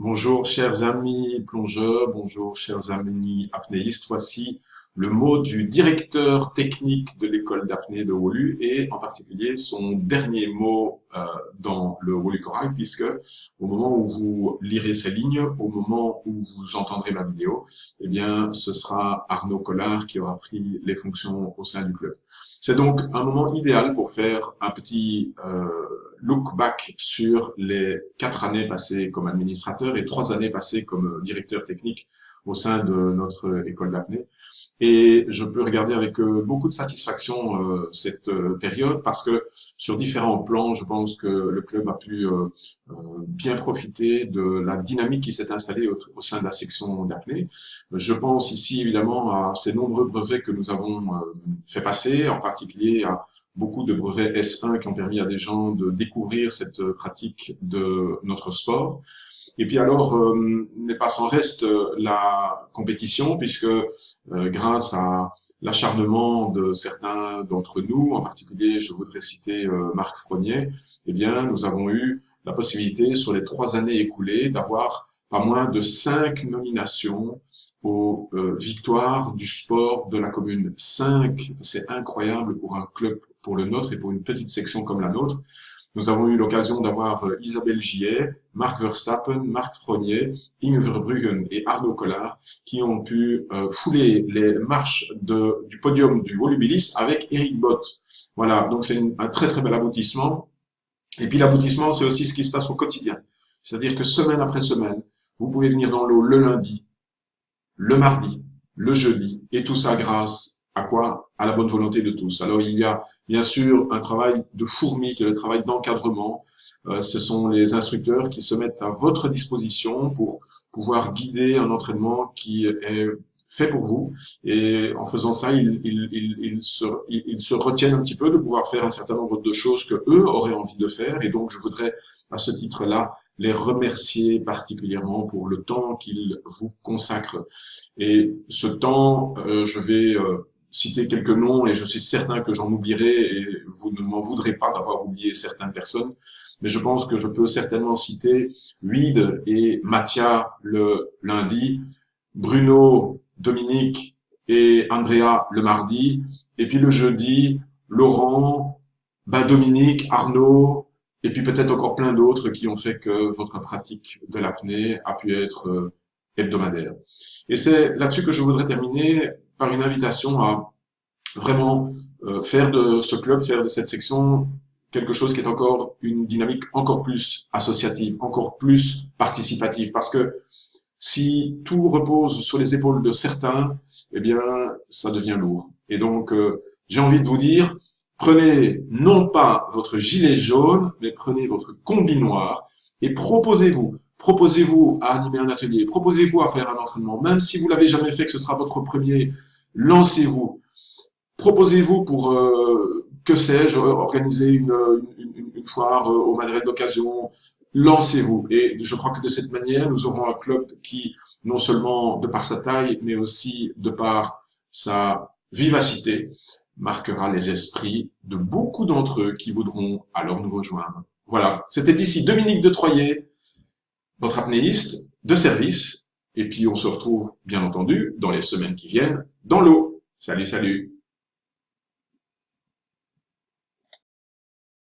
Bonjour chers amis plongeurs, bonjour chers amis apnéistes. Voici le mot du directeur technique de l'école d'apnée de Wolu et en particulier son dernier mot dans le Wolu Corail, puisque au moment où vous lirez ces lignes, au moment où vous entendrez ma vidéo, eh bien ce sera Arnaud Collard qui aura pris les fonctions au sein du club. C'est donc un moment idéal pour faire un petit look back sur les 4 années passées comme administrateur et 3 années passées comme directeur technique au sein de notre école d'apnée. Et je peux regarder avec beaucoup de satisfaction cette période parce que sur différents plans, je pense que le club a pu bien profiter de la dynamique qui s'est installée au sein de la section d'apnée. Je pense ici évidemment à ces nombreux brevets que nous avons fait passer, en particulier à beaucoup de brevets S1 qui ont permis à des gens de découvrir cette pratique de notre sport. Et puis alors, n'est pas sans reste la compétition, puisque grâce à l'acharnement de certains d'entre nous, en particulier, je voudrais citer Marc Frognet, eh bien, nous avons eu la possibilité, sur les 3 années écoulées, d'avoir pas moins de 5 nominations aux victoires du sport de la commune. 5, c'est incroyable pour un club, pour le nôtre et pour une petite section comme la nôtre. Nous avons eu l'occasion d'avoir Isabelle Gillet, Marc Verstappen, Marc Frognet, Inge Verbruggen et Arnaud Collard qui ont pu fouler les marches du podium du Volubilis avec Eric Bott. Voilà, donc c'est un très très bel aboutissement. Et puis l'aboutissement, c'est aussi ce qui se passe au quotidien. C'est-à-dire que semaine après semaine, vous pouvez venir dans l'eau le lundi, le mardi, le jeudi, et tout ça grâce à quoi? À la bonne volonté de tous. Alors il y a bien sûr un travail de fourmi, qui est le travail d'encadrement. Ce sont les instructeurs qui se mettent à votre disposition pour pouvoir guider un entraînement qui est fait pour vous. Et en faisant ça, ils se retiennent un petit peu de pouvoir faire un certain nombre de choses que eux auraient envie de faire. Et donc, je voudrais, à ce titre-là, les remercier particulièrement pour le temps qu'ils vous consacrent. Et ce temps, je vais citer quelques noms et je suis certain que j'en oublierai et vous ne m'en voudrez pas d'avoir oublié certaines personnes. Mais je pense que je peux certainement citer Huide et Mathia le lundi, Bruno, Dominique et Andrea le mardi, et puis le jeudi, Laurent, Dominique, Arnaud, et puis peut-être encore plein d'autres qui ont fait que votre pratique de l'apnée a pu être hebdomadaire. Et c'est là-dessus que je voudrais terminer par une invitation à vraiment faire de ce club, faire de cette section quelque chose qui est encore une dynamique encore plus associative, encore plus participative, parce que si tout repose sur les épaules de certains, eh bien, ça devient lourd. Et donc, j'ai envie de vous dire, prenez non pas votre gilet jaune, mais prenez votre combi noir et proposez-vous. Proposez-vous à animer un atelier, proposez-vous à faire un entraînement, même si vous l'avez jamais fait, que ce sera votre premier, lancez-vous. Proposez-vous pour, que sais-je, organiser une foire au matériel d'occasion, lancez-vous. Et je crois que de cette manière, nous aurons un club qui, non seulement de par sa taille, mais aussi de par sa vivacité, marquera les esprits de beaucoup d'entre eux qui voudront alors nous rejoindre. Voilà, c'était ici Dominique de Troyer, votre apnéiste de service. Et puis on se retrouve, bien entendu, dans les semaines qui viennent, dans l'eau. Salut, salut!